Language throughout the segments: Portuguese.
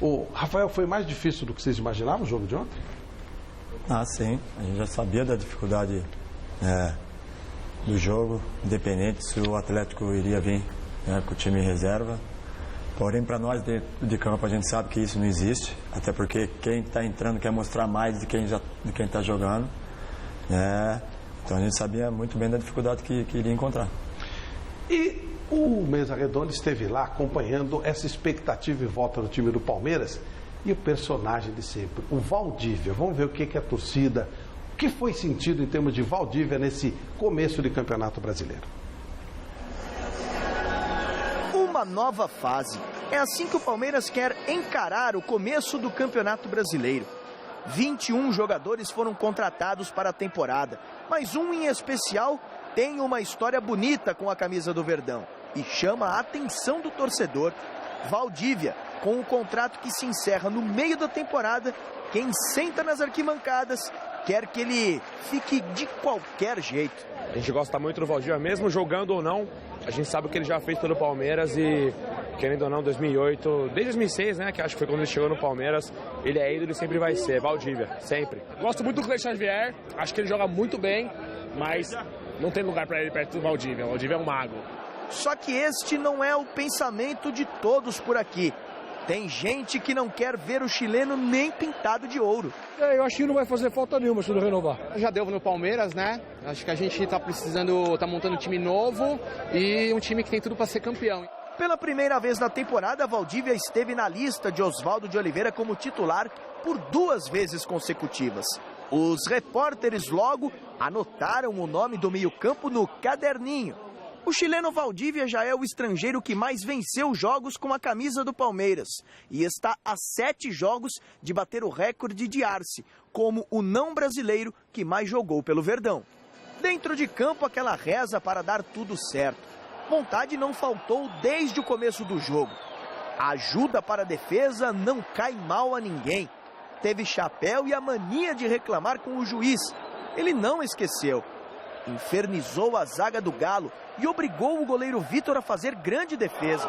O Rafael, foi mais difícil do que vocês imaginavam o jogo de ontem? Ah, sim. A gente já sabia da dificuldade do jogo, independente se o Atlético iria vir com o time reserva. Porém, para nós dentro de campo, a gente sabe que isso não existe, até porque quem está entrando quer mostrar mais de quem está jogando. Então a gente sabia muito bem da dificuldade que iria encontrar. E o Mesa Redonda esteve lá acompanhando essa expectativa e volta do time do Palmeiras e o personagem de sempre, o Valdívia. Vamos ver o que é a torcida, o que foi sentido em termos de Valdívia nesse começo de Campeonato Brasileiro. Uma nova fase. É assim que o Palmeiras quer encarar o começo do Campeonato Brasileiro. 21 jogadores foram contratados para a temporada, mas um em especial tem uma história bonita com a camisa do Verdão e chama a atenção do torcedor. Valdívia, com o contrato que se encerra no meio da temporada, quem senta nas arquibancadas quer que ele fique de qualquer jeito. A gente gosta muito do Valdívia, mesmo jogando ou não. A gente sabe o que ele já fez pelo Palmeiras e, querendo ou não, 2008, desde 2006, né, que acho que foi quando ele chegou no Palmeiras, ele é ídolo e sempre vai ser, Valdívia, sempre. Gosto muito do Cleiton Xavier, acho que ele joga muito bem, mas não tem lugar para ele perto do Valdívia. O Valdívia é um mago. Só que este não é o pensamento de todos por aqui. Tem gente que não quer ver o chileno nem pintado de ouro. Eu acho que não vai fazer falta nenhuma se não renovar. Já deu no Palmeiras, né? Acho que a gente tá montando um time novo e um time que tem tudo para ser campeão. Pela primeira vez na temporada, Valdívia esteve na lista de Oswaldo de Oliveira como titular por 2 vezes consecutivas. Os repórteres logo anotaram o nome do meio-campo no caderninho. O chileno Valdívia já é o estrangeiro que mais venceu jogos com a camisa do Palmeiras e está a 7 jogos de bater o recorde de Arce, como o não brasileiro que mais jogou pelo Verdão. Dentro de campo, aquela reza para dar tudo certo. Vontade não faltou desde o começo do jogo. A ajuda para a defesa não cai mal a ninguém. Teve chapéu e a mania de reclamar com o juiz. Ele não esqueceu. Infernizou a zaga do Galo e obrigou o goleiro Vitor a fazer grande defesa.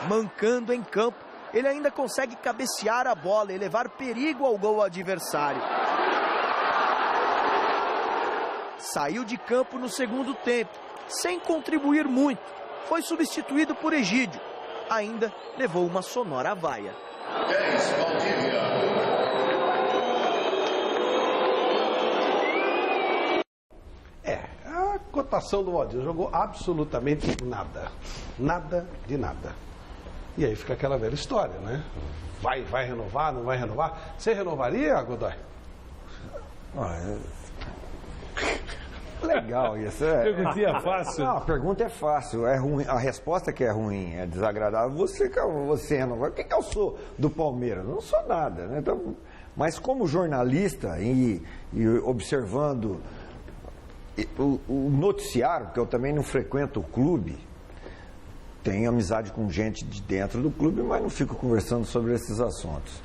Mancando em campo, ele ainda consegue cabecear a bola e levar perigo ao gol adversário. Saiu de campo no segundo tempo, sem contribuir muito. Foi substituído por Egídio. Ainda levou uma sonora vaia. A cotação do Valdívia jogou absolutamente nada. Nada de nada. E aí fica aquela velha história, né? Vai renovar, não vai renovar? Você renovaria, Godoy? Legal isso. Perguntinha fácil. Não, a pergunta é fácil, é ruim. A resposta que é ruim, é desagradável. Você renovar. O que eu sou do Palmeiras? Não sou nada, né? Então, mas como jornalista e observando o noticiário, porque eu também não frequento o clube, tenho amizade com gente de dentro do clube, mas não fico conversando sobre esses assuntos.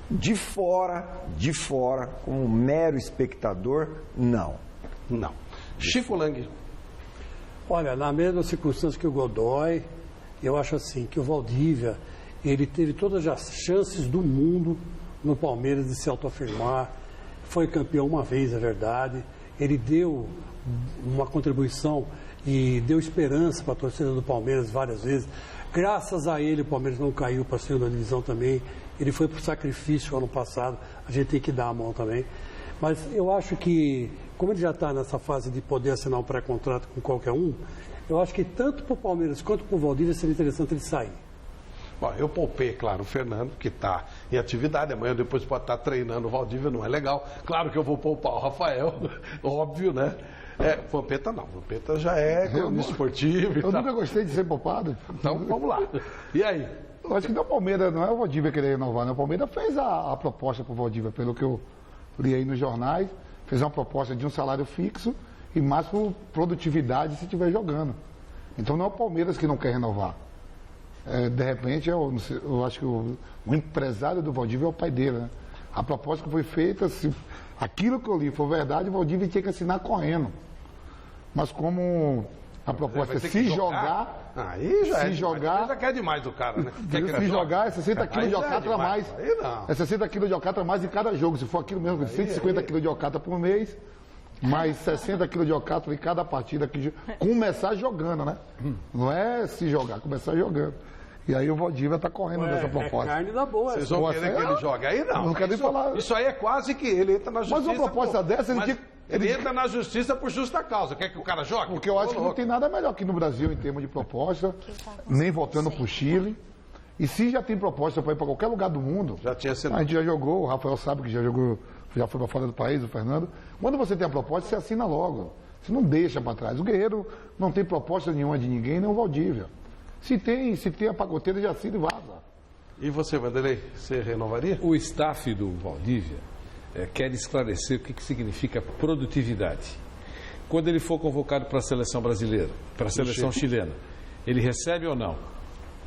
De fora, como mero espectador, não. Chico Lang. Olha, na mesma circunstância que o Godoy, eu acho assim, que o Valdívia, ele teve todas as chances do mundo no Palmeiras de se autoafirmar, foi campeão uma vez, é verdade, ele deu uma contribuição e deu esperança para a torcida do Palmeiras várias vezes. Graças a ele, o Palmeiras não caiu para a segunda divisão também. Ele foi por sacrifício ano passado, a gente tem que dar a mão também. Mas eu acho que, como ele já está nessa fase de poder assinar um pré-contrato com qualquer um, eu acho que tanto para o Palmeiras quanto para o Valdívia seria interessante ele sair. Bom, eu poupei, claro, o Fernando, que está em atividade. Amanhã depois pode estar treinando o Valdívia, não é legal. Claro que eu vou poupar o Rafael, óbvio, né? Vampeta não, Vampeta já é economista esportivo. Eu nunca gostei de ser poupado. Então vamos lá. E aí? Eu acho que não, o Palmeiras, não é o Valdívia querer renovar, né? O Palmeiras fez a proposta para o Valdívia, pelo que eu li aí nos jornais, fez uma proposta de um salário fixo e mais por produtividade se estiver jogando. Então não é o Palmeiras que não quer renovar. De repente, eu acho que o empresário do Valdívia é o pai dele, né? A proposta que foi feita, se aquilo que eu li for verdade, o Valdívia tinha que assinar correndo. Mas como A proposta é se jogar. Aí já se jogar. Já quer demais do cara, né? Se jogar é 60 quilos de alcatra a mais. Aí não. É 60 quilos de alcatra a mais em cada jogo. Se for aquilo mesmo, 150 quilos de alcatra por mês, mais 60 quilos de alcatra em cada partida. Começar jogando, né? Não é se jogar, começar jogando. E aí o Valdívia está correndo dessa proposta. É carne da boa. Vocês vão querer que ele jogue aí? Não quero nem falar. Isso aí é quase que ele entra na justiça. Mas uma proposta dessa, ele entra na justiça por justa causa. Quer que o cara jogue? Porque eu acho que não tem nada melhor aqui no Brasil em termos de proposta, nem voltando para o Chile. E se já tem proposta para ir para qualquer lugar do mundo, já tinha sido. A gente já jogou, o Rafael sabe que já jogou, já foi para fora do país, o Fernando. Quando você tem a proposta, você assina logo. Você não deixa para trás. O Guerreiro não tem proposta nenhuma de ninguém, nem o Valdívia. Se tem a pacoteira, já assina e vaza. E você, Vanderlei, você renovaria? O staff do Valdívia quer esclarecer o que significa produtividade. Quando ele for convocado para a seleção brasileira, para a seleção chilena, ele recebe ou não?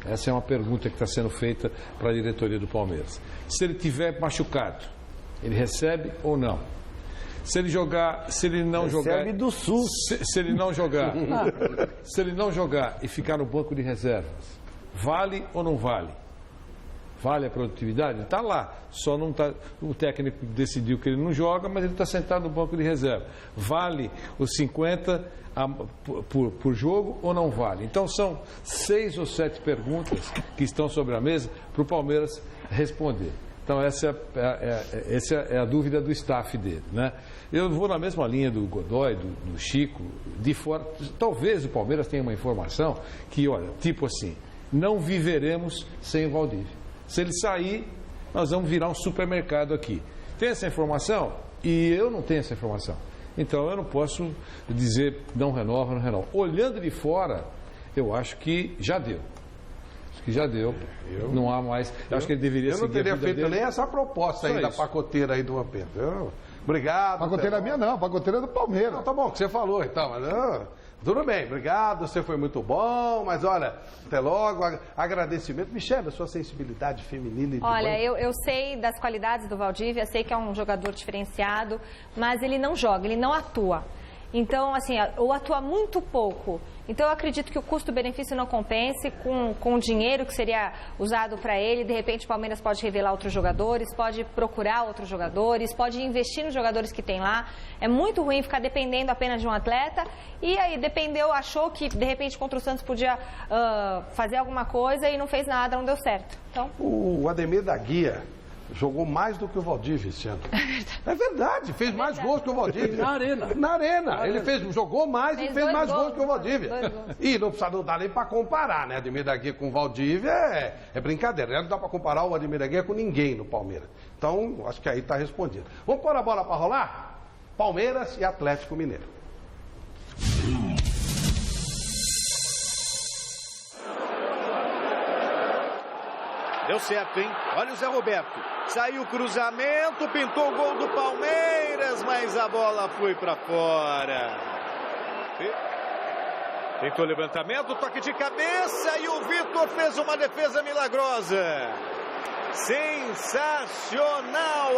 Essa é uma pergunta que está sendo feita para a diretoria do Palmeiras. Se ele tiver machucado, ele recebe ou não? Se ele jogar, se ele não jogar, recebe do SUS. Se ele não jogar, se ele não jogar e ficar no banco de reservas, vale ou não vale? Vale a produtividade? Está lá. Só não tá. O técnico decidiu que ele não joga, mas ele está sentado no banco de reserva. Vale os 50 por jogo ou não vale? Então são 6 ou 7 perguntas que estão sobre a mesa para o Palmeiras responder. Então essa é a dúvida do staff dele, né? Eu vou na mesma linha do Godoy, do Chico, de fora. Talvez o Palmeiras tenha uma informação que, olha, tipo assim, não viveremos sem o Valdívia. Se ele sair, nós vamos virar um supermercado aqui. Tem essa informação? E eu não tenho essa informação. Então eu não posso dizer não renova, não renova. Olhando de fora, eu acho que já deu. Acho que já deu. Não há mais. Eu acho que ele deveria seguir. Eu não teria feito dele. nem essa proposta aí da pacoteira aí do Vampeta. Obrigado. Pacoteira minha não, pacoteira do Palmeiras. Não, tá bom, o que você falou então, mas tudo bem, obrigado, você foi muito bom, mas olha, até logo, agradecimento. Michele, a sua sensibilidade feminina e de Olha, eu sei das qualidades do Valdívia, sei que é um jogador diferenciado, mas ele não joga, ele não atua. Então, assim, ou atua muito pouco. Então, eu acredito que o custo-benefício não compense com o dinheiro que seria usado para ele. De repente, o Palmeiras pode revelar outros jogadores, pode procurar outros jogadores, pode investir nos jogadores que tem lá. É muito ruim ficar dependendo apenas de um atleta. E aí, achou que, de repente, contra o Santos podia fazer alguma coisa e não fez nada, não deu certo. Então... O Ademir da Guia jogou mais do que o Valdívia esse ano. É verdade, fez mais gols que o Valdívia. Na arena. Ele jogou mais e fez mais gols que o Valdívia. E não dá nem para comparar, né? Ademir da Guia com o Valdívia é brincadeira. Não dá para comparar o Ademir da Guia com ninguém no Palmeiras. Então, acho que aí está respondido. Vamos pôr a bola para rolar? Palmeiras e Atlético Mineiro. Deu certo, hein? Olha o Zé Roberto. Saiu o cruzamento, pintou o gol do Palmeiras, mas a bola foi para fora. Tentou levantamento, toque de cabeça e o Vitor fez uma defesa milagrosa. Sensacional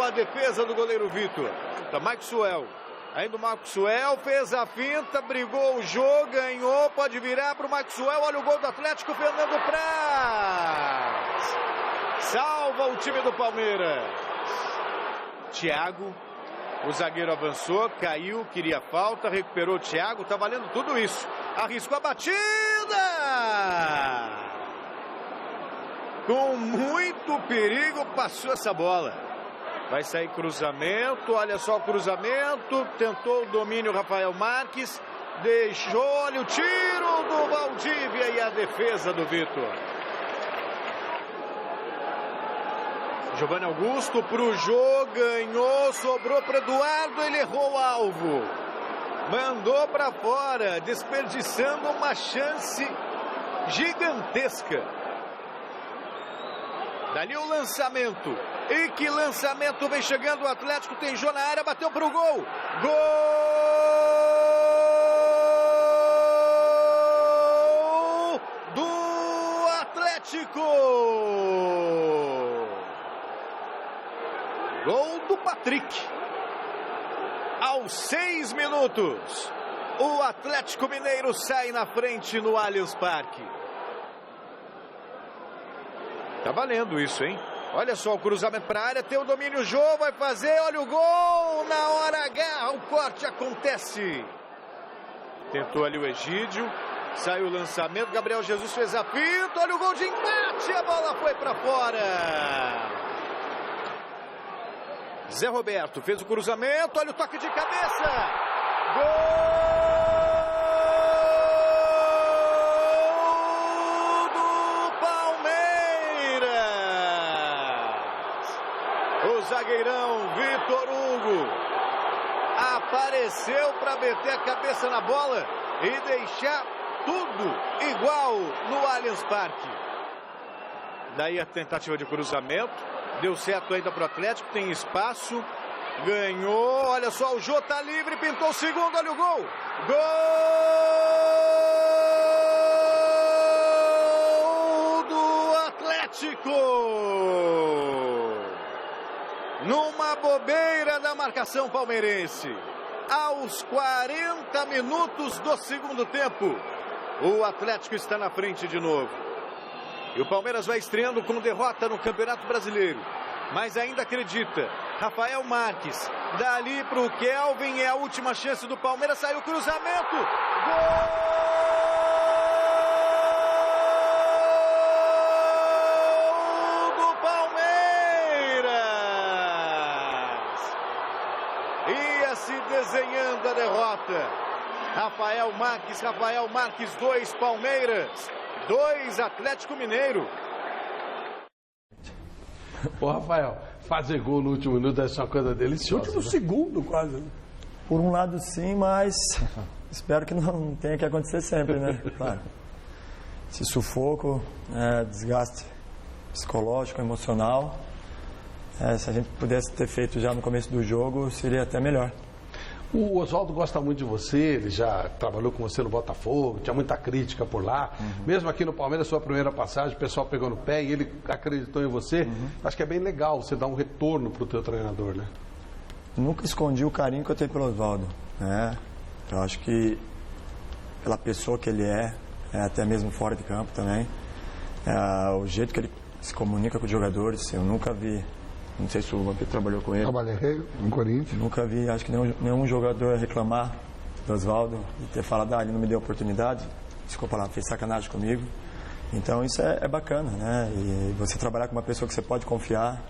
a defesa do goleiro Vitor. Tá Maxwell. Ainda o Maxwell fez a finta, brigou o jogo, ganhou, pode virar para o Maxwell. Olha o gol do Atlético, Fernando Praz. Salva o time do Palmeiras. Thiago, o zagueiro avançou, caiu, queria falta, recuperou o Thiago, tá valendo tudo isso. Arriscou a batida! Com muito perigo passou essa bola. Vai sair cruzamento, olha só o cruzamento, tentou o domínio Rafael Marques, deixou, olha o tiro do Valdívia e a defesa do Vitor. Giovanni Augusto pro jogo, ganhou, sobrou para Eduardo, ele errou o alvo. Mandou para fora, desperdiçando uma chance gigantesca. Dali o lançamento. E que lançamento, vem chegando o Atlético, tem Jô na área, bateu pro gol. Gol do Atlético. Gol do Patrick. Aos 6 minutos. O Atlético Mineiro sai na frente no Allianz Parque. Tá valendo isso, hein? Olha só o cruzamento para a área, tem o domínio, o Jô vai fazer, olha o gol, na hora H, o corte acontece. Tentou ali o Egídio, saiu o lançamento, Gabriel Jesus fez a finta, olha o gol de empate, a bola foi para fora. Zé Roberto fez o cruzamento, olha o toque de cabeça. Gol! Zagueirão Vitor Hugo apareceu para meter a cabeça na bola e deixar tudo igual no Allianz Parque. Daí a tentativa de cruzamento, deu certo ainda para o Atlético, tem espaço, ganhou, olha só, o Jô tá livre, pintou o segundo, olha o gol! Gol do Atlético! Numa bobeira da marcação palmeirense. Aos 40 minutos do segundo tempo, o Atlético está na frente de novo. E o Palmeiras vai estreando com derrota no Campeonato Brasileiro. Mas ainda acredita. Rafael Marques, dali para o Kelvin, é a última chance do Palmeiras. Saiu o cruzamento. Gol! Desenhando a derrota. Rafael Marques 2, Palmeiras 2, Atlético Mineiro. Ô Rafael, fazer gol no último minuto é uma coisa deliciosa. No último segundo quase. Por um lado sim, mas espero que não tenha que acontecer sempre, né? Claro. Esse sufoco, desgaste psicológico, emocional. Se a gente pudesse ter feito já no começo do jogo, seria até melhor. O Oswaldo gosta muito de você, ele já trabalhou com você no Botafogo, tinha muita crítica por lá. Mesmo aqui no Palmeiras, sua primeira passagem, o pessoal pegou no pé e ele acreditou em você. Acho que é bem legal você dar um retorno para o teu treinador, né? Nunca escondi o carinho que eu tenho pelo Oswaldo, né? Eu acho que pela pessoa que ele até mesmo fora de campo também, o jeito que ele se comunica com os jogadores, eu nunca vi. Não sei se o Vampiro trabalhou com ele. Trabalhei no Corinthians. Nunca vi, acho que nenhum jogador reclamar do Oswaldo e ter falado, ele não me deu oportunidade. Desculpa lá, fez sacanagem comigo. Então isso é bacana, né? E você trabalhar com uma pessoa que você pode confiar,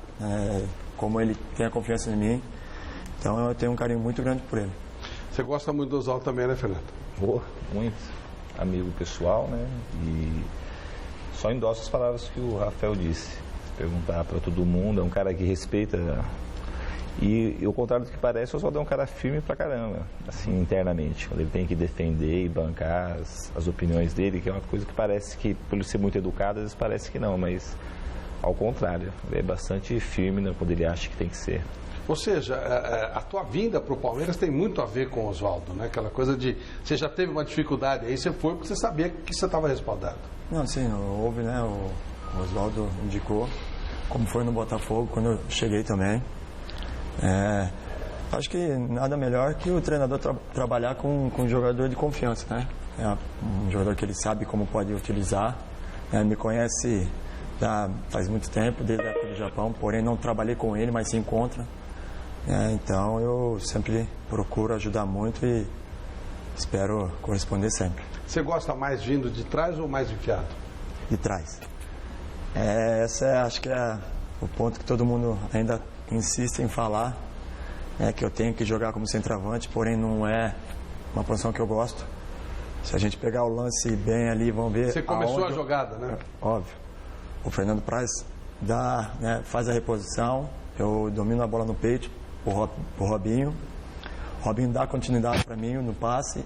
como ele tem a confiança em mim. Então eu tenho um carinho muito grande por ele. Você gosta muito do Oswaldo também, né, Fernando? Muito. Amigo pessoal, né? E só endosso as palavras que o Rafael disse. Perguntar para todo mundo, é um cara que respeita. E ao contrário do que parece, o Oswaldo é um cara firme pra caramba, assim, internamente. Quando ele tem que defender e bancar as opiniões dele, que é uma coisa que parece que, por ele ser muito educado, às vezes parece que não, mas ao contrário, ele é bastante firme, né, quando ele acha que tem que ser. Ou seja, a tua vinda para o Palmeiras tem muito a ver com o Oswaldo, né? Aquela coisa de, você já teve uma dificuldade, aí você foi porque você sabia que você estava respaldado. Não, sim, houve, né? O Oswaldo indicou, como foi no Botafogo, quando eu cheguei também. Acho que nada melhor que o treinador trabalhar com um jogador de confiança, né? Um jogador que ele sabe como pode utilizar. Me conhece faz muito tempo, desde a época do Japão, porém não trabalhei com ele, mas se encontra. Então eu sempre procuro ajudar muito e espero corresponder sempre. Você gosta mais vindo de trás ou mais enfiado? De trás. Acho que é o ponto que todo mundo ainda insiste em falar, que eu tenho que jogar como centroavante, porém não é uma posição que eu gosto. Se a gente pegar o lance bem ali, vamos ver. Você começou a jogada, né? Óbvio. O Fernando Praz faz a reposição, eu domino a bola no peito, o Robinho. O Robinho dá continuidade para mim no passe,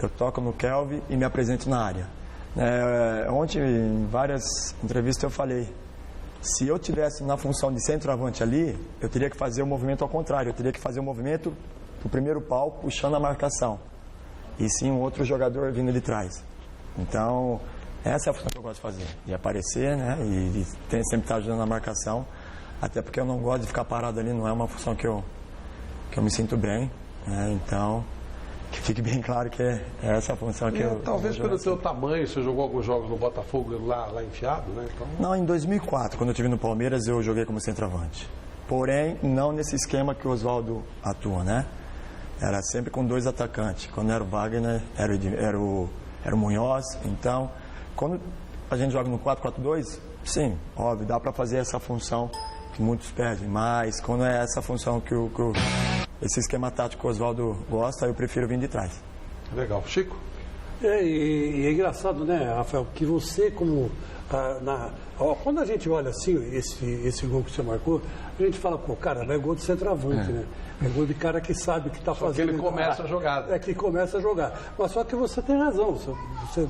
eu toco no Kelvin e me apresento na área. Ontem, em várias entrevistas, eu falei, se eu tivesse na função de centroavante ali, eu teria que fazer o movimento ao contrário, eu teria que fazer o movimento do primeiro pau, puxando a marcação, e sim um outro jogador vindo de trás. Então, essa é a função que eu gosto de fazer, de aparecer, né, e sempre estar ajudando a marcação, até porque eu não gosto de ficar parado ali, não é uma função que eu me sinto bem, então que fique bem claro que é essa a função que eu... Talvez pelo seu tamanho, você jogou alguns jogos no Botafogo lá enfiado, né? Então... Não, em 2004, quando eu estive no Palmeiras, eu joguei como centroavante. Porém, não nesse esquema que o Oswaldo atua, né? Era sempre com 2 atacantes. Quando era o Wagner, era o Munhoz. Então, quando a gente joga no 4-4-2, sim, óbvio, dá para fazer essa função que muitos pedem. Mas quando é essa função que esse esquema tático que o Oswaldo gosta, eu prefiro vir de trás. Legal. Chico? E é engraçado, né, Rafael, que você como... quando a gente olha assim, esse gol que você marcou, a gente fala, pô, cara, é gol de centroavante, né? É gol de cara que sabe o que está fazendo. Que ele começa a jogada. É que começa a jogar. Mas só que você tem razão, você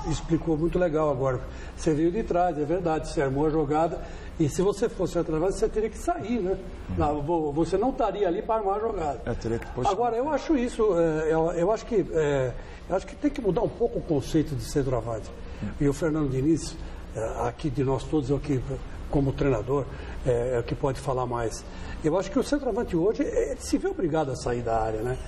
explicou muito legal agora. Você veio de trás, é verdade, você armou a jogada. E se você fosse centroavante, você teria que sair, né? Você não estaria ali para armar a jogada. Agora, eu acho isso, eu acho que tem que mudar um pouco o conceito de centroavante. E o Fernando Diniz, aqui de nós todos, aqui como treinador, é o que pode falar mais. Eu acho que o centroavante hoje se vê obrigado a sair da área, né?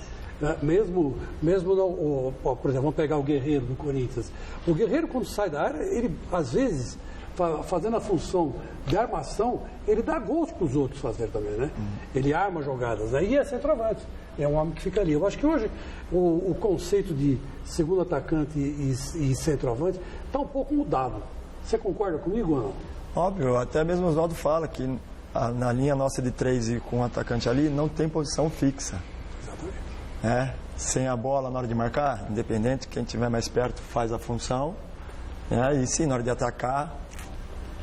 Mesmo não, por exemplo, vamos pegar o Guerreiro do Corinthians. O Guerreiro, quando sai da área, ele, às vezes, fazendo a função de armação, ele dá gols para os outros fazer também, né? Ele arma jogadas, né? E é centroavante. É um homem que fica ali. Eu acho que hoje o conceito de segundo atacante e centroavante está um pouco mudado. Você concorda comigo ou não? Óbvio, até mesmo o Oswaldo fala que na linha nossa de 3 e com o atacante ali não tem posição fixa. Exatamente. Sem a bola na hora de marcar, independente, quem estiver mais perto faz a função. E sim, na hora de atacar,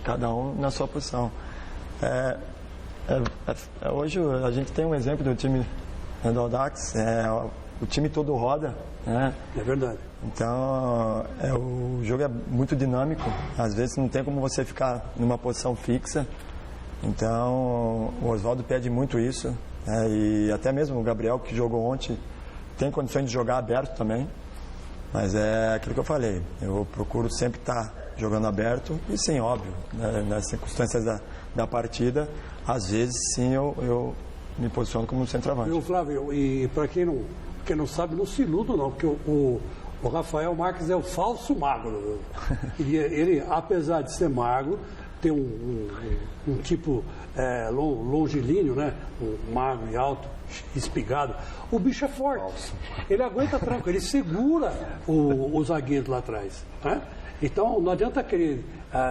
cada um na sua posição. Hoje a gente tem um exemplo do time do Audax, o time todo roda. É verdade. Então, o jogo é muito dinâmico. Às vezes não tem como você ficar numa posição fixa. Então, o Oswaldo pede muito isso. E até mesmo o Gabriel, que jogou ontem, tem condições de jogar aberto também. Mas é aquilo que eu falei. Eu procuro sempre estar jogando aberto. E sim, óbvio, nas circunstâncias da partida, às vezes sim eu me posiciono como centroavante. Viu, Flávio? E para quem não sabe, não se iluda não, porque o Rafael Marques é o falso magro. Ele, apesar de ser magro, tem um tipo longilíneo, né? Um magro e alto, espigado. O bicho é forte. Ele aguenta tranco, ele segura o zagueiro lá atrás. Né? Então, não adianta querer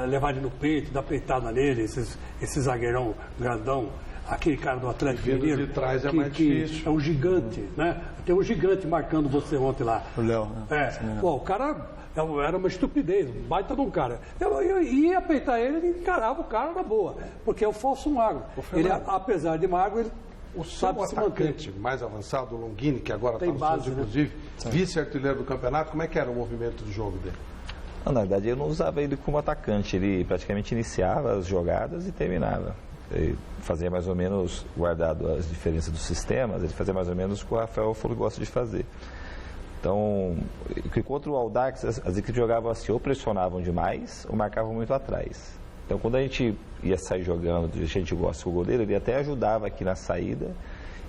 levar ele no peito, dar peitada nele, esse zagueirão grandão. Aquele cara do Atlético Mineiro, de trás é mais difícil. É um gigante, né? Tem um gigante marcando você ontem lá. O Léo, né? O cara era uma estupidez, um baita de um cara. Eu ia peitar ele e encarava o cara na boa, porque é o falso magro. Ele, apesar de magro, ele sabe se manter. O atacante mais avançado, o Longini, que agora está no Santos, inclusive, vice-artilheiro do campeonato, como é que era o movimento do jogo dele? Na verdade, eu não usava ele como atacante, ele praticamente iniciava as jogadas e terminava. Ele fazia mais ou menos, guardado as diferenças dos sistemas, ele fazia mais ou menos o que o Rafael falou que gosta de fazer. Então, contra o Audax, as equipes jogavam assim, ou pressionavam demais, ou marcavam muito atrás. Então, quando a gente ia sair jogando, a gente gosta com o goleiro, ele até ajudava aqui na saída,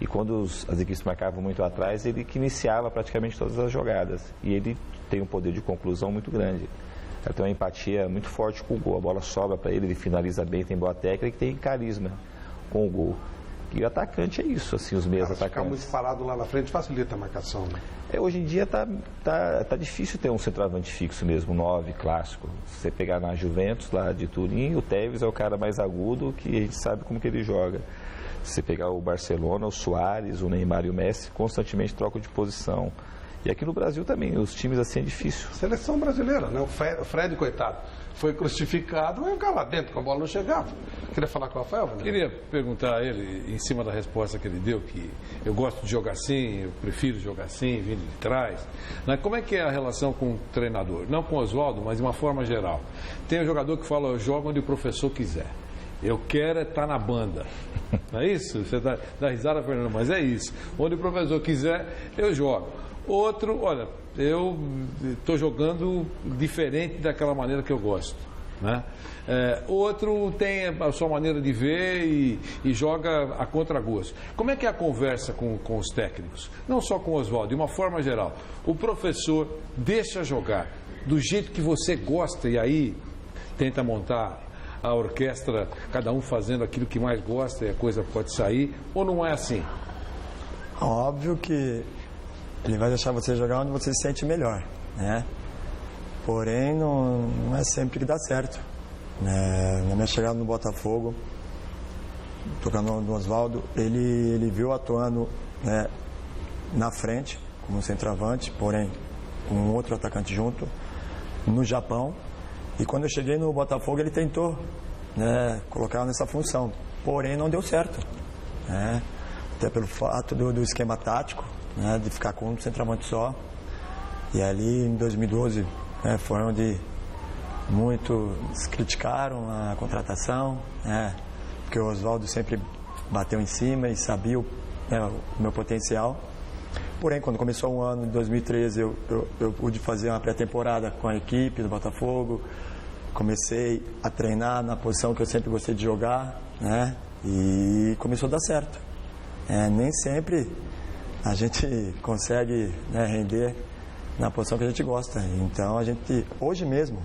e quando as equipes marcavam muito atrás, ele que iniciava praticamente todas as jogadas. E ele tem um poder de conclusão muito grande. Ele tem uma empatia muito forte com o gol. A bola sobra para ele, ele finaliza bem, tem boa técnica e tem carisma com o gol. E o atacante é isso, assim, os meios atacantes. Ficar muito parado lá na frente facilita a marcação, né? Hoje em dia tá difícil ter um centroavante fixo mesmo, 9, clássico. Se você pegar na Juventus, lá de Turim, o Tevez é o cara mais agudo, que a gente sabe como que ele joga. Se você pegar o Barcelona, o Suárez, o Neymar e o Messi, constantemente trocam de posição. E aqui no Brasil também, os times assim é difícil. Seleção brasileira, né? O Fred, coitado, foi crucificado, vai ficar lá dentro, com a bola não chegava. Queria falar com o Rafael? Né? Queria perguntar a ele, em cima da resposta que ele deu, que eu gosto de jogar assim, eu prefiro jogar assim, vindo de trás. Mas como é que é a relação com o treinador? Não com o Oswaldo, mas de uma forma geral. Tem um jogador que fala, eu jogo onde o professor quiser. Eu quero estar na banda. Não é isso? Você dá risada, Fernando, mas é isso. Onde o professor quiser, eu jogo. Outro, olha, eu estou jogando diferente daquela maneira que eu gosto. né? Outro tem a sua maneira de ver e joga a contragosto. Como é que é a conversa com os técnicos? Não só com o Oswaldo, de uma forma geral. O professor deixa jogar do jeito que você gosta e aí tenta montar a orquestra, cada um fazendo aquilo que mais gosta e a coisa pode sair, ou não é assim? Óbvio que ele vai deixar você jogar onde você se sente melhor, né? Porém, não é sempre que dá certo. Na minha chegada no Botafogo, tocando no Oswaldo, ele viu atuando, né, na frente, como centroavante, porém com um outro atacante junto, no Japão. E quando eu cheguei no Botafogo, ele tentou, né, colocar nessa função, porém não deu certo, né? Até pelo fato do esquema tático, né, de ficar com um centroavante só. E ali em 2012, né, foi onde muitos criticaram a contratação, né, porque o Oswaldo sempre bateu em cima e sabia o meu potencial. Porém, quando começou o ano de 2013, eu pude fazer uma pré-temporada com a equipe do Botafogo, comecei a treinar na posição que eu sempre gostei de jogar, né, e começou a dar certo. Nem sempre a gente consegue, né, render na posição que a gente gosta. Então a gente, hoje mesmo,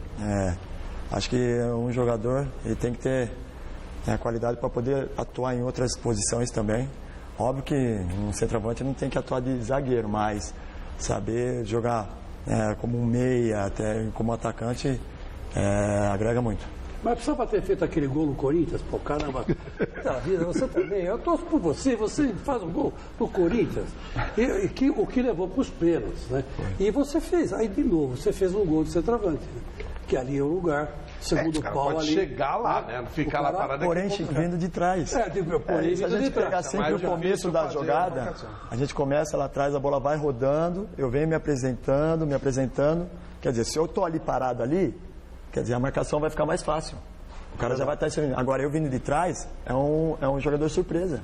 acho que um jogador ele tem que ter a qualidade para poder atuar em outras posições também. Óbvio que um centroavante não tem que atuar de zagueiro, mas saber jogar como um meia, até como atacante, agrega muito. Mas precisava ter feito aquele gol no Corinthians, pô, caramba. Da vida, você também. Eu torço por você, você faz um gol no Corinthians. O que levou para os pênaltis, né? E você fez, aí de novo, você fez um gol de centroavante, né? Que ali é o lugar, segundo o pau pode ali. chegar lá, né? Não ficar lá parado. Porém, vindo de trás. Se a gente pegar sempre o começo da jogada, a gente começa lá atrás, a bola vai rodando, eu venho me apresentando. Quer dizer, se eu estou ali parado ali, quer dizer, a marcação vai ficar mais fácil. O cara já vai estar ensinando. Agora, eu vindo de trás, é um jogador surpresa.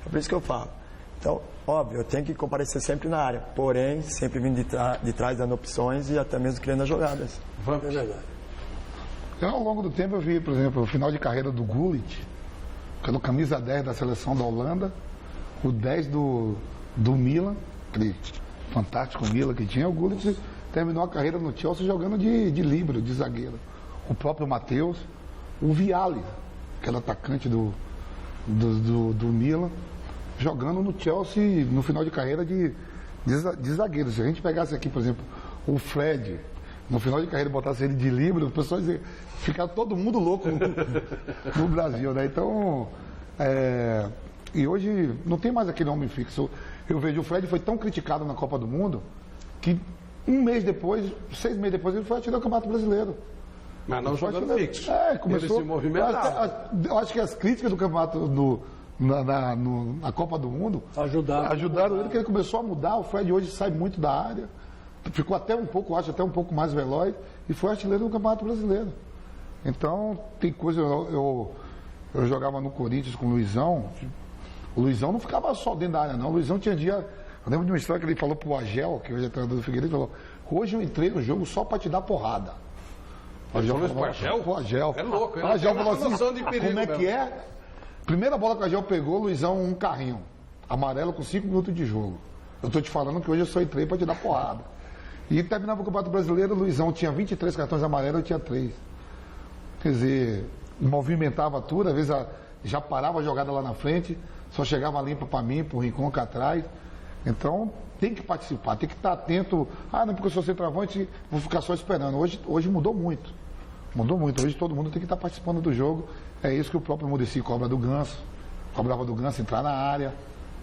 É por isso que eu falo. Então, óbvio, eu tenho que comparecer sempre na área. Porém, sempre vindo de trás, dando opções e até mesmo criando as jogadas. É verdade. Eu, ao longo do tempo, eu vi, por exemplo, o final de carreira do Gullit, pelo camisa 10 da seleção da Holanda, o 10 do Milan, aquele fantástico Milan que tinha, o Gullit terminou a carreira no Chelsea jogando de líbero, de zagueiro. O próprio Matheus, o Vialli, aquele atacante do Milan, jogando no Chelsea no final de carreira de zagueiro. Se a gente pegasse aqui, por exemplo, o Fred, no final de carreira botasse ele de líbero, o pessoal ia ficar todo mundo louco no Brasil, né? Então, e hoje não tem mais aquele homem fixo. Eu vejo o Fred foi tão criticado na Copa do Mundo que 1 mês depois, 6 meses depois, ele foi atirar o Campeonato Brasileiro. Mas não jogando fixo. Começou. Ele se movimentava. Eu acho que as críticas do campeonato na Copa do Mundo ajudaram ele, porque ele começou a mudar. O Fred hoje sai muito da área, ficou até um pouco mais veloz e foi artilheiro do Campeonato Brasileiro. Então, tem coisa. Eu jogava no Corinthians com o Luizão. O Luizão não ficava só dentro da área, não. O Luizão tinha dia. Eu lembro de uma história que ele falou pro Agel, que hoje é treinador do Figueiredo, ele falou: hoje eu entrei no jogo só para te dar porrada. O Agel É louco, o Agel falou assim: de perigo, como é que é? Primeira bola que o Agel pegou, Luizão, um carrinho amarelo com 5 minutos de jogo. Eu tô te falando que hoje eu só entrei para te dar porrada. E terminava o Campeonato Brasileiro, o Luizão tinha 23 cartões amarelos, eu tinha 3. Quer dizer, movimentava tudo, às vezes já parava a jogada lá na frente, só chegava limpa para mim, pro Rincon cá atrás. Então, tem que participar, tem que estar atento. Não, porque eu sou centroavante, vou ficar só esperando. Hoje mudou muito. Mudou muito. Hoje todo mundo tem que estar participando do jogo. É isso que o próprio Muricy cobra do Ganso. Cobrava do Ganso entrar na área,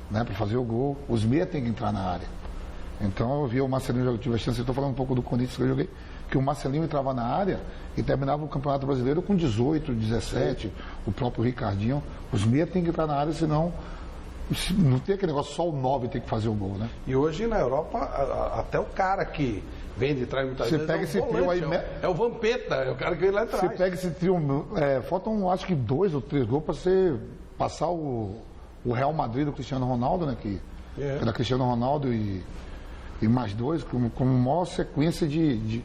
né, para fazer o gol. Os meias têm que entrar na área. Então, eu vi o Marcelinho, eu tive a chance, eu estou falando um pouco do Corinthians que eu joguei, que o Marcelinho entrava na área e terminava o Campeonato Brasileiro com 18, 17, o próprio Ricardinho. Os meias têm que entrar na área, senão não tem aquele negócio, só o 9 tem que fazer o gol, né? E hoje na Europa, até o cara que vem de trás muitas vezes. Você pega esse trio aí. É o Vampeta, é o cara que vem lá atrás. Você pega esse trio, faltam acho que 2 ou 3 gols para você passar o Real Madrid do Cristiano Ronaldo, né? Que era Cristiano Ronaldo e mais 2, com maior sequência de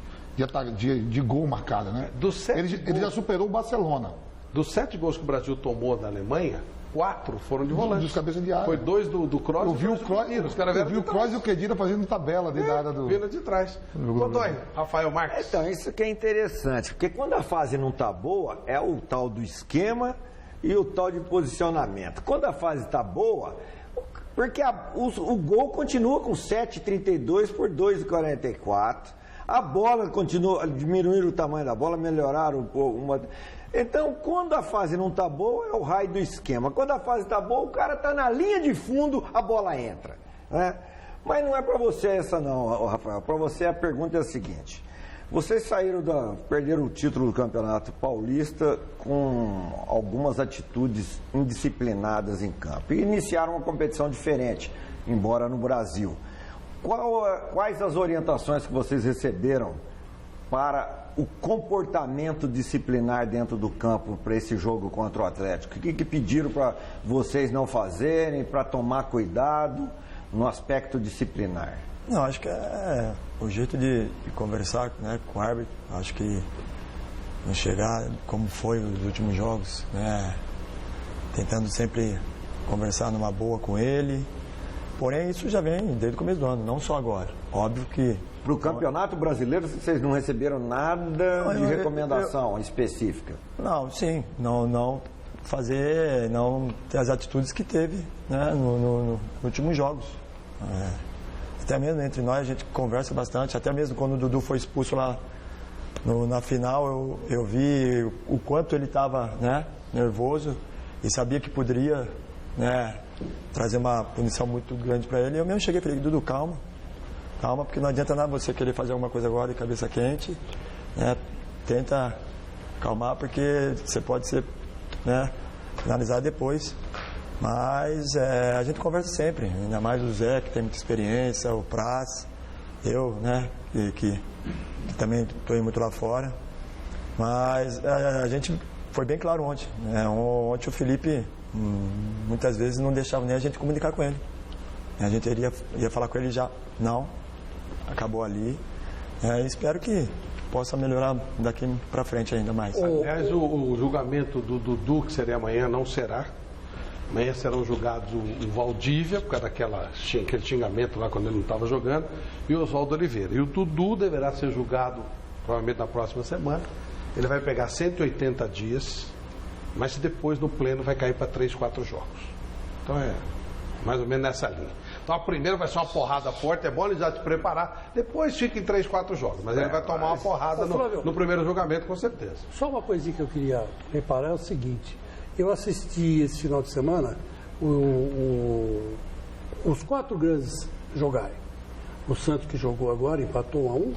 de gol marcado, né? Ele já superou o Barcelona. Dos 7 gols que o Brasil tomou da Alemanha, 4 foram de volante. Dos cabeças de área. Foi 2 do Kroos. Eu vi o Kroos e o Kedira fazendo tabela dentro da área do... Vindo de trás. Godoy, Rafael Marques. Então, isso que é interessante, porque quando a fase não está boa, é o tal do esquema e o tal de posicionamento. Quando a fase está boa, porque o gol continua com 7,32 por 2,44. A bola continua, diminuíram o tamanho da bola, melhoraram uma... Então, quando a fase não está boa, é o raio do esquema. Quando a fase está boa, o cara está na linha de fundo, a bola entra. Né? Mas não é para você essa não, Rafael. Para você a pergunta é a seguinte. Vocês perderam o título do Campeonato Paulista com algumas atitudes indisciplinadas em campo. E iniciaram uma competição diferente, embora no Brasil. Quais as orientações que vocês receberam para o comportamento disciplinar dentro do campo para esse jogo contra o Atlético? O que pediram para vocês não fazerem, para tomar cuidado no aspecto disciplinar? Não, acho que é o jeito de conversar, né, com o árbitro. Acho que não chegar como foi nos últimos jogos, né, tentando sempre conversar numa boa com ele. Porém, isso já vem desde o começo do ano, não só agora. Óbvio que... Para o Campeonato Brasileiro, vocês não receberam nada de recomendação específica? Não, sim. Não ter as atitudes que teve, né, nos últimos jogos. Até mesmo entre nós a gente conversa bastante. Até mesmo quando o Dudu foi expulso lá na final, eu vi o quanto ele estava, né, nervoso e sabia que poderia, né, trazer uma punição muito grande para ele. Eu mesmo cheguei e falei: Dudu, calma, porque não adianta nada você querer fazer alguma coisa agora de cabeça quente, né? Tenta calmar, porque você pode ser, né, finalizar depois. Mas a gente conversa sempre, ainda mais o Zé, que tem muita experiência, o Praz, eu, né, que também estou muito lá fora. Mas a gente foi bem claro ontem, né? Ontem o Felipe muitas vezes não deixava nem a gente comunicar com ele. A gente ia falar com ele já, não, acabou ali. Espero que possa melhorar daqui para frente ainda mais. Aliás, o julgamento do Dudu, que seria amanhã, não será. Amanhã serão julgados o Valdívia, por causa daquele xingamento lá quando ele não estava jogando, e o Oswaldo Oliveira. E o Dudu deverá ser julgado provavelmente na próxima semana. Ele vai pegar 180 dias, mas depois no pleno vai cair para 3, 4 jogos. Então é mais ou menos nessa linha. Então a primeira vai ser uma porrada forte, é bom ele já te preparar, depois fica em 3, 4 jogos, mas ele vai tomar uma porrada no primeiro julgamento com certeza. Só uma coisinha que eu queria reparar é o seguinte: eu assisti esse final de semana os 4 grandes jogarem. O Santos, que jogou agora, empatou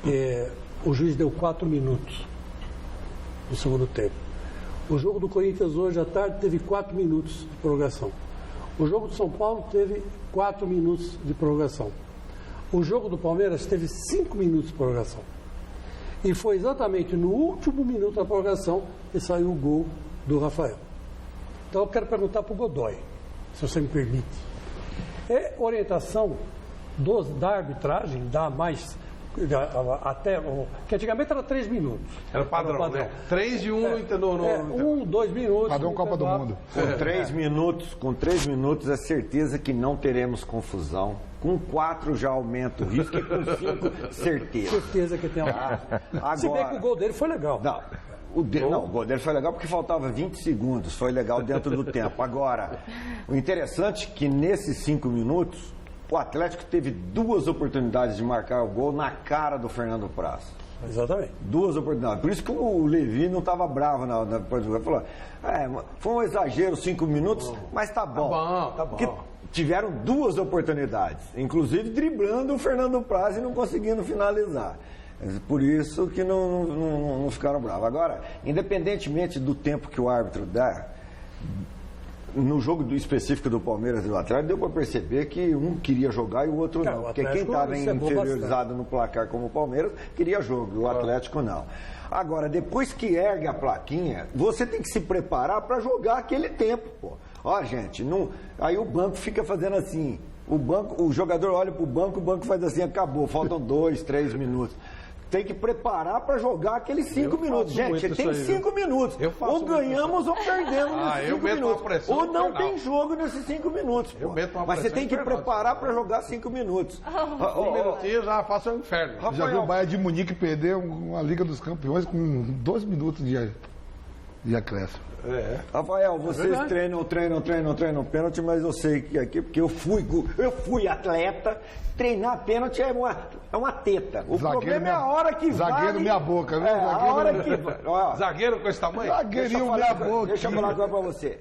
1-1, o juiz deu 4 minutos no segundo tempo. O jogo do Corinthians hoje à tarde teve 4 minutos de prorrogação. O jogo do São Paulo teve 4 minutos de prorrogação. O jogo do Palmeiras teve 5 minutos de prorrogação. E foi exatamente no último minuto da prorrogação que saiu o gol do Rafael. Então eu quero perguntar para o Godoy, se você me permite. É orientação da arbitragem, dá mais... que antigamente era 3 minutos. Era o padrão, né? 3 e 1 2 minutos. Padrão Copa do Mundo. Com 3 minutos é certeza que não teremos confusão. Com 4 já aumenta o risco e com 5 certeza. Certeza que tem agora, se bem que o gol dele foi legal. Não, o gol dele foi legal porque faltava 20 segundos. Foi legal dentro do tempo. Agora, o interessante é que nesses 5 minutos o Atlético teve 2 oportunidades de marcar o gol na cara do Fernando Praz. Exatamente. 2 oportunidades. Por isso que o Levi não estava bravo depois do gol. Falou, foi um exagero 5 minutos, mas tá bom. Tá bom. Porque tiveram 2 oportunidades, inclusive driblando o Fernando Praz e não conseguindo finalizar. Por isso que não ficaram bravos. Agora, independentemente do tempo que o árbitro dá, no jogo específico do Palmeiras e do Atlético, deu para perceber que um queria jogar e o outro não. Porque quem estava inferiorizado no placar como o Palmeiras queria jogo, e o Atlético não. Agora, depois que ergue a plaquinha, você tem que se preparar para jogar aquele tempo, pô. Ó, gente, aí o banco fica fazendo assim. O jogador olha para o banco faz assim, acabou, faltam 2, 3 minutos. tem que preparar para jogar aqueles 5 minutos. Gente, ele tem 5 minutos. Ou ganhamos ou perdemos nesses 5 minutos. Ou não tem jogo nesses 5 minutos. Mas você tem que preparar para jogar 5 minutos. Um minutinho já faça um inferno. Já viu o Bayern de Munique perder uma Liga dos Campeões com 2 minutos de acréscimo. Rafael, vocês treinam pênalti, mas eu sei que aqui, porque eu fui atleta, treinar pênalti é uma teta. O problema é a hora que zagueiro meia boca, viu? A hora que... Zagueiro com esse tamanho? Zagueirinho meia boca. Deixa eu falar uma coisa pra você.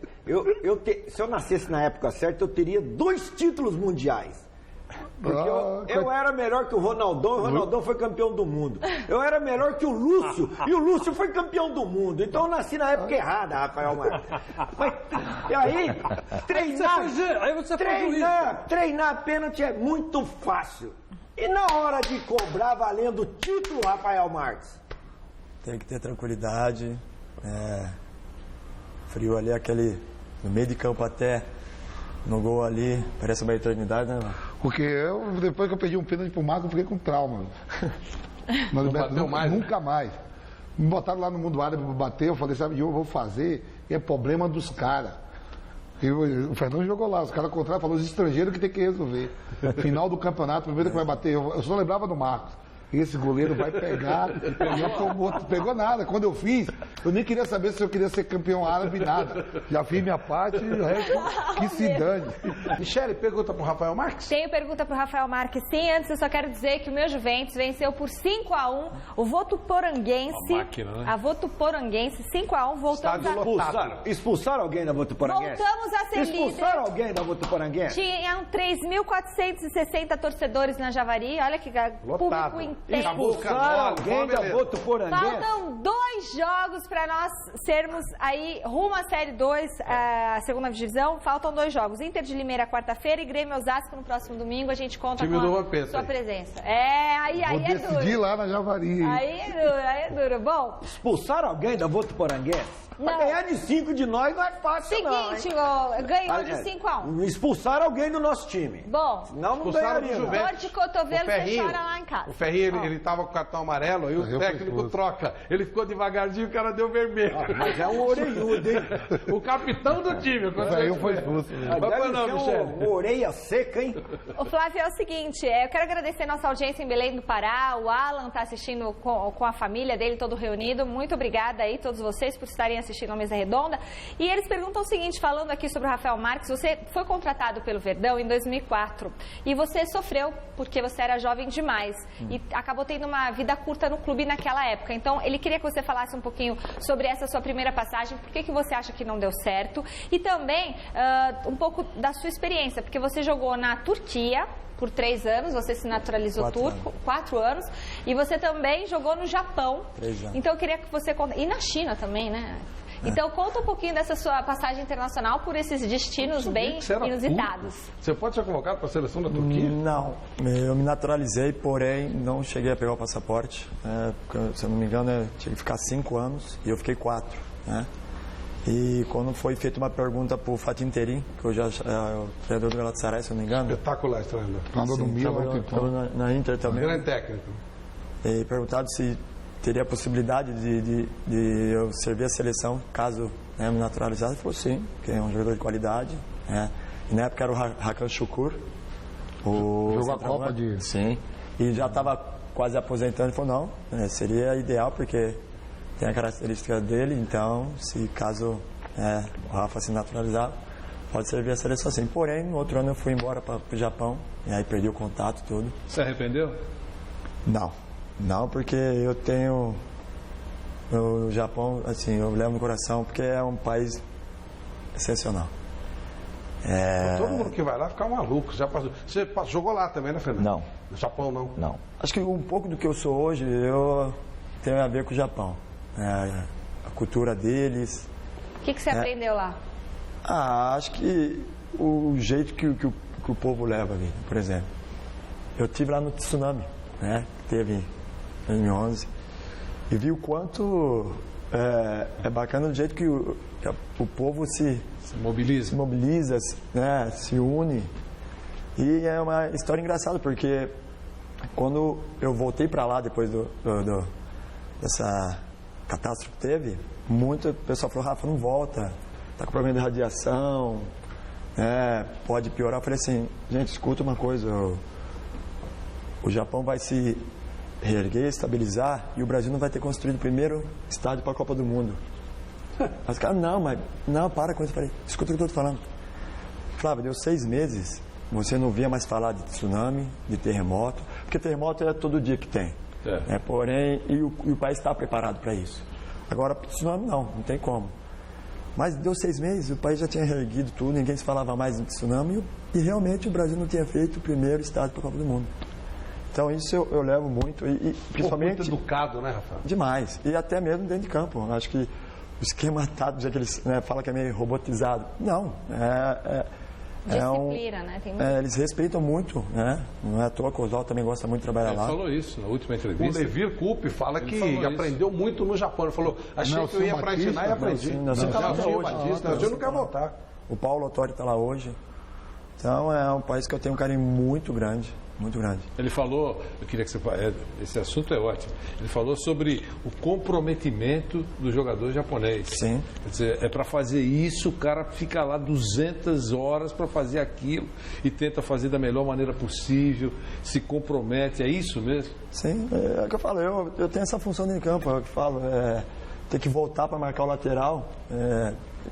Se eu nascesse na época certa, eu teria 2 títulos mundiais. Porque eu era melhor que o Ronaldão foi campeão do mundo. Eu era melhor que o Lúcio, e o Lúcio foi campeão do mundo. Então eu nasci na época errada, Rafael Marques. E aí, treinar pênalti é muito fácil. E na hora de cobrar valendo o título, Rafael Marques? Tem que ter tranquilidade, frio ali, aquele no meio de campo até no gol ali, parece uma eternidade, né, mano? Porque depois que eu perdi um pênalti pro Marco, eu fiquei com trauma. Nunca mais. Me botaram lá no mundo árabe pra bater, eu falei, sabe, eu vou fazer, e é problema dos caras. O Fernando jogou lá, os caras contrários falaram, os estrangeiros que tem que resolver. Final do campeonato, primeiro que vai bater, eu só lembrava do Marcos. Esse goleiro vai pegar, pegou nada. Quando eu fiz, eu nem queria saber se eu queria ser campeão árabe, nada. Já fiz minha parte e o resto que se dane. Michele, pergunta pro Rafael Marques? Tenho pergunta pro Rafael Marques, sim. Antes eu só quero dizer que o meu Juventus venceu por 5-1 o Votuporanguense. A Votuporanguense, 5-1, voltamos Expulsaram alguém da Votuporanguense? Voltamos a ser líder. Expulsaram alguém da Votuporanguense? Tinham 3.460 torcedores na Javari, olha que público inteiro. Expulsaram alguém da Votuporanguense? Faltam 2 jogos para nós sermos aí rumo à Série 2, a segunda divisão. Faltam 2 jogos. Inter de Limeira quarta-feira e Grêmio Osasco no próximo domingo. A gente conta com a sua presença. Aí é duro. Vou decidir lá na Javari. Aí é duro. Bom. Expulsaram alguém da Votuporanguense? Pra ganhar de 5 de nós não é fácil, Seguinte, ganhou de 5-1. Expulsaram alguém do nosso time. Bom. Não ganharia. Dor de cotovelo, você chora lá em casa. O Ferrinho, ele tava com o cartão amarelo e o técnico troca. Ele ficou devagarzinho e o cara deu vermelho. Mas é um orelhudo, hein? O capitão do time. O Ferrinho foi expulso. Uma orelha seca, hein? O Flávio, é o seguinte, eu quero agradecer nossa audiência em Belém do Pará. O Alan tá assistindo com a família dele, todo reunido. Muito obrigada aí, todos vocês, por estarem assistindo a Mesa Redonda. E eles perguntam o seguinte, falando aqui sobre o Rafael Marques, você foi contratado pelo Verdão em 2004 e você sofreu porque você era jovem demais e acabou tendo uma vida curta no clube naquela época. Então, ele queria que você falasse um pouquinho sobre essa sua primeira passagem, por que você acha que não deu certo e também um pouco da sua experiência, porque você jogou na Turquia por 3 anos, você se naturalizou turco, 4 anos, e você também jogou no Japão. 3 anos. Então eu queria que você conta, e na China também, né? Então conta um pouquinho dessa sua passagem internacional por esses destinos bem inusitados. Você pode ser convocado para a seleção da Turquia? Não, eu me naturalizei, porém não cheguei a pegar o passaporte. Se eu não me engano, eu tinha que ficar 5 anos e eu fiquei 4. Né? E quando foi feita uma pergunta para o Fatih Terim, que hoje é o treinador do Galatasaray, se eu não me engano. Espetacular esse treinador. Treinador do Milan, trabalhou na Inter também. Grande técnico. E perguntado se teria a possibilidade de eu servir a seleção, caso me naturalizasse. Ele falou sim, que é um jogador de qualidade. Né? E na época era o Hakan Şükür. Jogou a Copa de... Sim. E já estava quase aposentando. Ele falou, não, seria ideal, porque tem a característica dele, então, se caso o Rafa se naturalizar, pode servir a seleção assim. Porém, no outro ano eu fui embora para o Japão, e aí perdi o contato tudo. Se arrependeu? Não, porque eu tenho o Japão, assim, eu levo no coração, porque é um país excepcional. Todo mundo que vai lá fica maluco. Já passou. Você jogou lá também, né, Fernando? Não. No Japão, não? Não. Acho que um pouco do que eu sou hoje, eu tenho a ver com o Japão. A cultura deles. O que você aprendeu lá? Acho que o jeito que o povo leva ali, por exemplo. Eu estive lá no tsunami, né? Teve em 2011 e vi o quanto é bacana do jeito que o povo se mobiliza, né? Se une. E é uma história engraçada, porque Quando eu voltei para lá depois dessa catástrofe que teve, muito pessoal falou, Rafa, não volta, tá com problema de radiação, pode piorar. Eu falei assim, gente, escuta uma coisa, o Japão vai se reerguer, estabilizar, e o Brasil não vai ter construído o primeiro estádio para a Copa do Mundo. Mas, cara, não, para com isso. Eu falei, escuta o que eu estou falando. Flávio, deu 6 meses, você não via mais falar de tsunami, de terremoto, porque terremoto é todo dia que tem. Porém, e o país está preparado para isso. Agora, tsunami não tem como. Mas deu 6 meses, o país já tinha reerguido tudo, ninguém se falava mais de tsunami, e realmente o Brasil não tinha feito o primeiro estádio para a Copa do Mundo. Então isso eu levo muito, e principalmente... Muito educado, né, Rafael? Demais, e até mesmo dentro de campo. Acho que o esquema tático, já que eles falam que é meio robotizado. Não, disciplina, né? Tem muito... eles respeitam muito, né? Não é à toa que o Oswaldo também gosta muito de trabalhar lá. Ele falou isso na última entrevista. O Levir Coupe fala que aprendeu muito no Japão. Ele falou, achei que eu ia para ensinar e aprendi. Você está lá hoje. Batista, eu não quero voltar. O Paulo Autori está lá hoje. Então é um país que eu tenho um carinho muito grande. Muito grande. Ele falou, eu queria que você... Esse assunto é ótimo. Ele falou sobre o comprometimento do jogador japonês. Sim. Quer dizer, para fazer isso, o cara fica lá 200 horas para fazer aquilo e tenta fazer da melhor maneira possível, se compromete. É isso mesmo? Sim, é o que eu falo. Eu tenho essa função dentro de campo. É o que eu falo. Ter que voltar para marcar o lateral.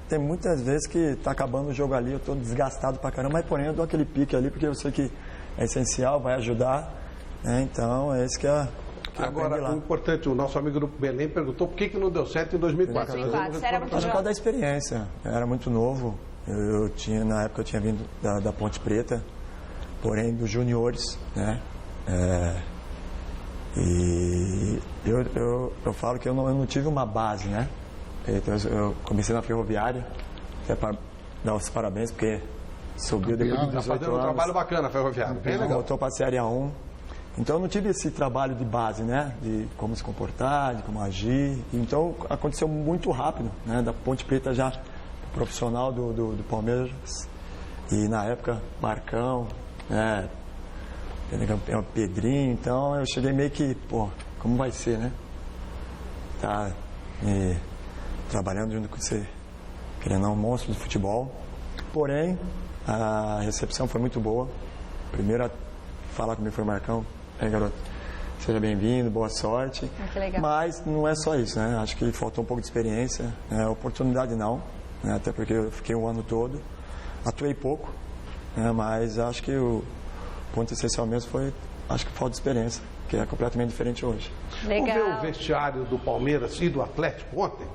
Tem muitas vezes que está acabando o jogo ali, eu estou desgastado para caramba, mas porém eu dou aquele pique ali, porque eu sei que é essencial, vai ajudar, então é isso que é... Agora, o importante, o nosso amigo do Belém perguntou por que não deu certo em 2004. 2004, você era muito Por jovem. causa da experiência, eu era muito novo, na época eu tinha vindo da Ponte Preta, porém dos juniores, né? E eu falo que eu não tive uma base, né? Então, eu comecei na Ferroviária, até para dar os parabéns, porque subiu depois de 18 anos. Está fazendo um trabalho bacana, Ferroviária, bem legal. Voltou para a Série A1. Então eu não tive esse trabalho de base, né? De como se comportar, de como agir. Então aconteceu muito rápido, né? Da Ponte Preta já profissional do Palmeiras. E na época, Marcão, né? Campeão Pedrinho. Então eu cheguei meio que, como vai ser, né? Tá trabalhando junto com você, querendo um monstro de futebol. Porém, a recepção foi muito boa. Primeiro a falar comigo foi o Marcão. Garoto, seja bem-vindo, boa sorte. Que legal. Mas não é só isso, né? Acho que faltou um pouco de experiência. Oportunidade não, né? Até porque eu fiquei um ano todo. Atuei pouco, né? Mas acho que o ponto essencial mesmo foi, acho que falta de experiência, que é completamente diferente hoje. Legal. Vamos ver o vestiário do Palmeiras e do Atlético ontem?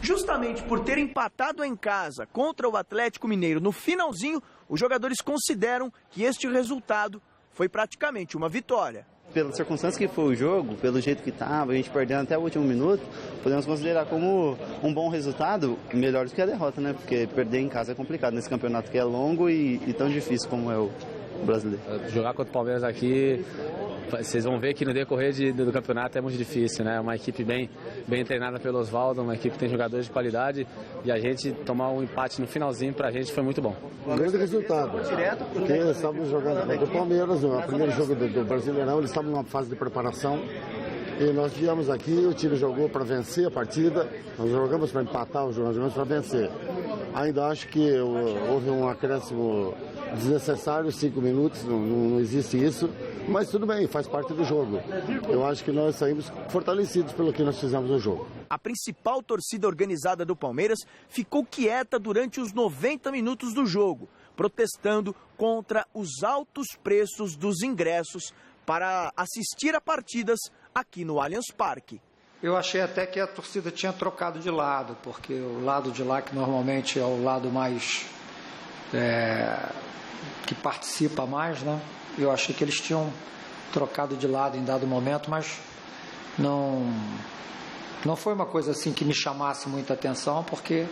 Justamente por ter empatado em casa contra o Atlético Mineiro no finalzinho, os jogadores consideram que este resultado foi praticamente uma vitória. Pelas circunstâncias que foi o jogo, pelo jeito que estava, a gente perdendo até o último minuto, podemos considerar como um bom resultado, melhor do que a derrota, né? Porque perder em casa é complicado nesse campeonato que é longo e tão difícil como é o brasileiro. Jogar contra o Palmeiras aqui, vocês vão ver que no decorrer do campeonato é muito difícil, né? Uma equipe bem treinada pelo Oswaldo, uma equipe que tem jogadores de qualidade, e a gente tomar um empate no finalzinho pra gente foi muito bom. Um grande resultado, porque eles estavam jogando contra o Palmeiras, o primeiro jogo do Brasileirão, eles estavam numa fase de preparação, e nós viemos aqui, o time jogou para vencer a partida, nós jogamos para empatar, nós jogamos para vencer. Ainda acho que houve um acréscimo desnecessário, 5 minutos, não existe isso, mas tudo bem, faz parte do jogo. Eu acho que nós saímos fortalecidos pelo que nós fizemos no jogo. A principal torcida organizada do Palmeiras ficou quieta durante os 90 minutos do jogo, protestando contra os altos preços dos ingressos para assistir a partidas aqui no Allianz Parque. Eu achei até que a torcida tinha trocado de lado, porque o lado de lá, que normalmente é o lado mais... que participa mais, né? Eu achei que eles tinham trocado de lado em dado momento, mas não foi uma coisa assim que me chamasse muita atenção, porque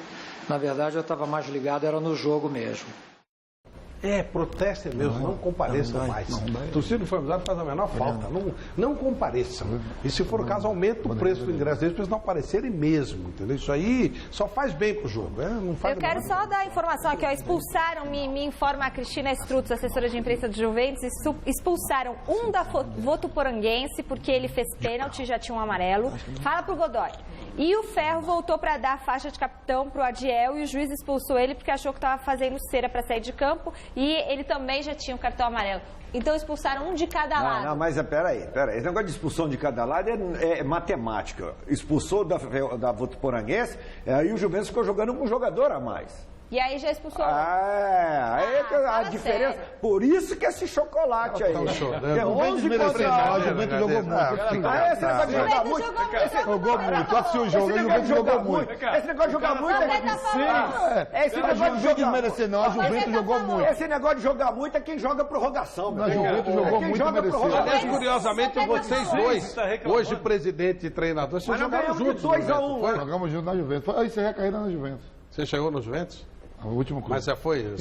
na verdade eu estava mais ligado era no jogo mesmo. Protestem mesmo, não compareçam mais. Torcida do Formidário faz a menor falta, não compareçam. E se for o caso, aumenta o preço do ingresso deles para eles não aparecerem mesmo, entendeu? Isso aí só faz bem pro jogo, não faz. Eu quero só dar a informação aqui, expulsaram, me informa a Cristina Strutz, assessora de imprensa do Juventus, expulsaram um da Votuporanguense porque ele fez pênalti, já tinha um amarelo. Fala pro Godoy. E o Ferro voltou para dar a faixa de capitão pro Adiel e o juiz expulsou ele porque achou que estava fazendo cera para sair de campo e ele também já tinha um cartão amarelo. Então expulsaram um de cada lado. Não, mas peraí. Esse negócio de expulsão de cada lado é matemática. Expulsou da Votuporanguense, aí o Juventus ficou jogando com um jogador a mais. E aí já expulsou. A diferença. Sério. Por isso que esse chocolate aí. É 11 contra 11. O Juventus jogou muito. Esse negócio de jogar muito. Jogou muito. Assistiu o jogo, o Juventus jogou muito. Esse negócio de jogar muito é. Esse negócio de jogar muito. Não, a Juventus jogou muito. Esse negócio de jogar muito é quem joga prorrogação. A Juventus jogou muito e mereceu. Aliás, curiosamente, vocês dois, hoje presidente e treinador, vocês jogaram juntos. 2-1. Jogamos juntos na Juventus. Aí encerrei a carreira na Juventus. Você chegou no Juventus? O último clube. Mas já foi?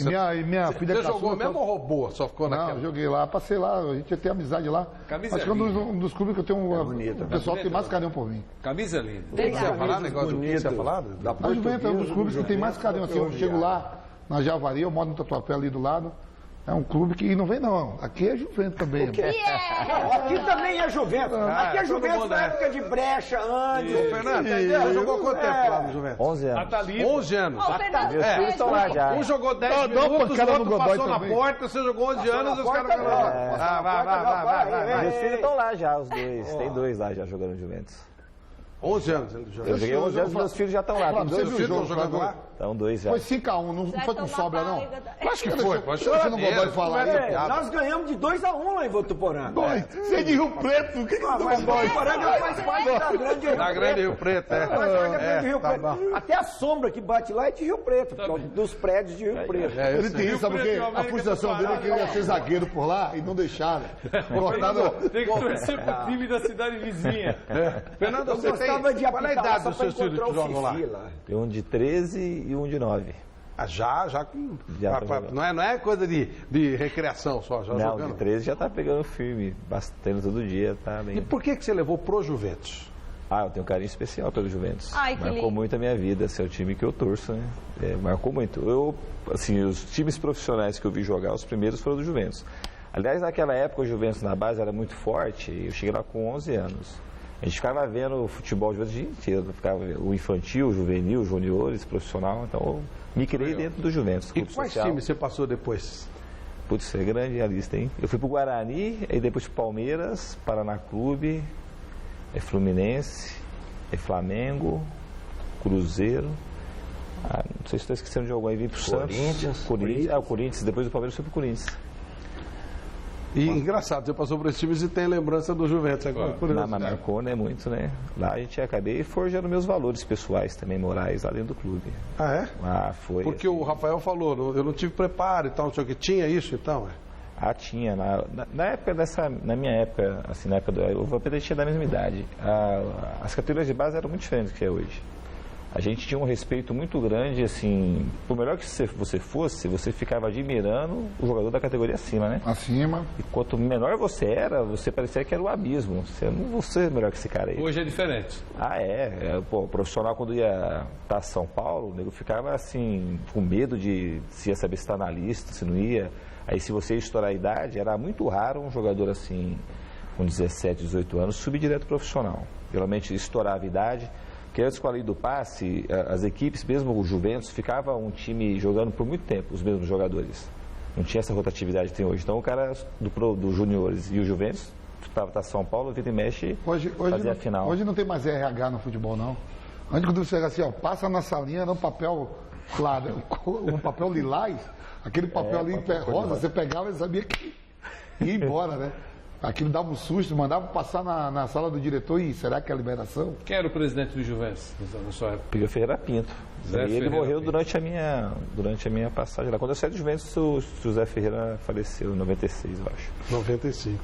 Minha filha você jogou mesmo ou roubou? Só ficou naquela? Não, joguei lá, passei lá, a gente tem amizade lá. Camisa acho que é um dos clubes que eu tenho o pessoal que tem mais carinho por mim. Camisa linda. Você ia falar negócio do que você ia falar? A Juventus é um dos clubes que tem mais carinho. Assim, eu chego lá na Javari, eu moro no Tatuapé ali do lado. É um clube que não vem, não. Aqui é Juventus também. Aqui também é Juventus. Aqui é Juventus na época de Brecha, antes. Fernando, você jogou quanto tempo lá no Juventus? 11 anos. 11 anos. Meus filhos estão lá já. Um jogou 10 minutos, o outro passou na porta, você jogou 11 anos e os caras... Vai. Meus filhos estão lá já, os dois. Tem dois lá já jogando Juventus. 11 anos ele jogou. Eu joguei 11 anos e meus filhos já estão lá. Você viu o jogo jogando lá? Estão dois já. Foi 5-1, não foi com sobra, não? Acho que foi. Você não Godoy falar. Nós ganhamos de 2-1 lá em Votuporanga. Você é de Rio Preto, o que você Mas Votuporanga faz parte da grande Rio Preto. Da grande Rio Preto, Faz parte da grande Rio Preto. Até a sombra que bate lá é de Rio Preto, dos prédios de Rio Preto. Ele tem isso, sabe o quê? A frustração dele é que ele ia ser zagueiro por lá e não deixaram. Tem que torcer pro time da cidade vizinha. Fernando, você gostava de qual é a idade dos seus filhos que jogam lá? Tem um de 13 e um de 9. Já com... não é coisa de recreação só, já não, jogando? Não, de 13 já tá pegando firme, batendo todo dia, tá bem. E por que você levou pro Juventus? Eu tenho um carinho especial pelo Juventus. Marcou muito a minha vida, esse é o time que eu torço, né? Marcou muito. Os times profissionais que eu vi jogar, os primeiros foram do Juventus. Aliás, naquela época o Juventus na base era muito forte, e eu cheguei lá com 11 anos. A gente ficava vendo o futebol o dia inteiro, ficava o infantil, o juvenil, os juniores, profissional, então eu me criei dentro do Juventus. E quais times você passou depois? Putz, é grande a lista, hein? Eu fui pro Guarani, aí depois pro Palmeiras, Paraná Clube, Fluminense, Flamengo, Cruzeiro, não sei se estou esquecendo de algum aí, vim pro Santos, Corinthians, o Corinthians, depois do Palmeiras eu fui pro Corinthians. E engraçado, você passou por esses times e tem lembrança do Juventus agora. Mas marcou, né? Muito, né? Lá a gente acabei forjando meus valores pessoais também, morais, lá dentro do clube. Foi. Porque assim, o Rafael falou, eu não tive preparo e tal, não sei o que. Tinha isso então, tinha. Na época na minha época, assim, na época eu vou tinha da mesma idade. As categorias de base eram muito diferentes do que é hoje. A gente tinha um respeito muito grande, assim, por melhor que você fosse, você ficava admirando o jogador da categoria acima, né? Acima. E quanto menor você era, você parecia que era o abismo. Você não é melhor que esse cara aí. Hoje é diferente. O profissional quando ia para São Paulo, o nego ficava assim, com medo de se ia saber se está na lista, se não ia. Aí se você ia estourar a idade, era muito raro um jogador assim, com 17, 18 anos, subir direto profissional. Geralmente estourava a idade. Porque antes com a lei do passe, as equipes, mesmo o Juventus, ficava um time jogando por muito tempo, os mesmos jogadores. Não tinha essa rotatividade que tem hoje. Então o cara do Juniores e o Juventus, estava São Paulo, vira e mexe, fazia a final. Hoje não tem mais RH no futebol, não. Antes quando você chega assim, passa na salinha, num papel claro, um papel lilás, aquele papel ali rosa, você pegava e sabia que ia embora, né? Aquilo dava um susto, mandava passar na sala do diretor e será que é a liberação? Quem era o presidente do Juventus na sua época? Pedro Ferreira Pinto. E ele morreu durante a minha passagem lá. Quando eu saí do Juventus, o José Ferreira faleceu em 96, eu acho. 95.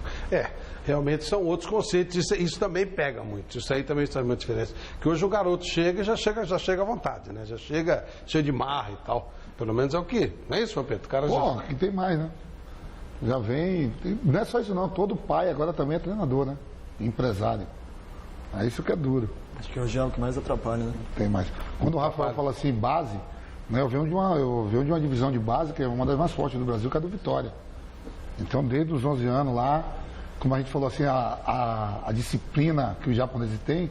Realmente são outros conceitos. Isso também pega muito. Isso aí também faz uma diferença. Porque hoje o garoto chega e já chega à vontade, né? Já chega cheio de marra e tal. Pelo menos é o que? Não é isso, Pedro? O cara já... aqui tem mais, né? Já vem... Não é só isso não. Todo pai agora também é treinador, né? Empresário. É isso que é duro. Acho que hoje é o que mais atrapalha, né? Tem mais. Quando o Rafael fala assim, base, né, eu venho de uma divisão de base que é uma das mais fortes do Brasil, que é a do Vitória. Então, desde os 11 anos lá, como a gente falou assim, a disciplina que os japoneses têm,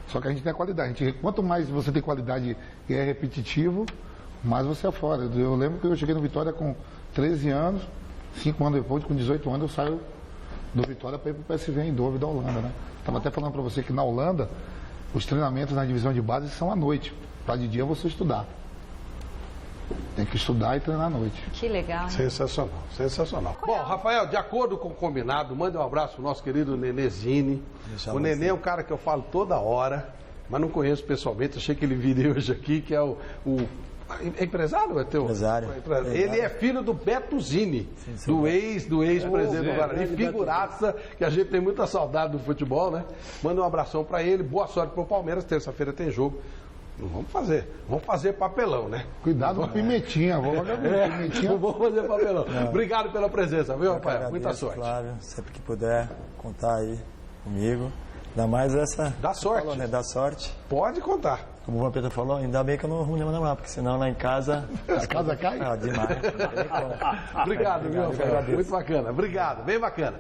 só que a gente tem a qualidade. Quanto mais você tem qualidade e é repetitivo, mais você é fora. Eu lembro que eu cheguei no Vitória com 13 anos, 5 anos depois, com 18 anos, eu saio do Vitória para ir para o PSV em Eindhoven, da Holanda, né? Estava até falando para você que na Holanda, os treinamentos na divisão de base são à noite. Para de dia você estudar. Tem que estudar e treinar à noite. Que legal. Né? Sensacional, sensacional. Bom, Rafael, de acordo com o combinado, manda um abraço pro nosso querido Nenezini. O Nenê é um cara que eu falo toda hora, mas não conheço pessoalmente. Achei que ele viria hoje aqui, que é o é empresário, é teu? Empresário. Ele é filho do Beto Zini, do ex-presidente do Guarani, figuraça, que a gente tem muita saudade do futebol, né? Manda um abração para ele, boa sorte pro Palmeiras, terça-feira tem jogo. Não vamos fazer papelão, né? Cuidado com a pimentinha, vamos fazer papelão. Obrigado pela presença, viu, Rafael? Muita sorte. Flávio, sempre que puder contar aí comigo. Ainda mais essa... Dá sorte. Falou, né? Dá sorte. Pode contar. Como o Vampeta falou, ainda bem que eu não arrumo nenhuma namorada, porque senão lá em casa... A casa cai? Demais. Obrigado, viu, Rafael? Muito bacana. Obrigado, bem bacana.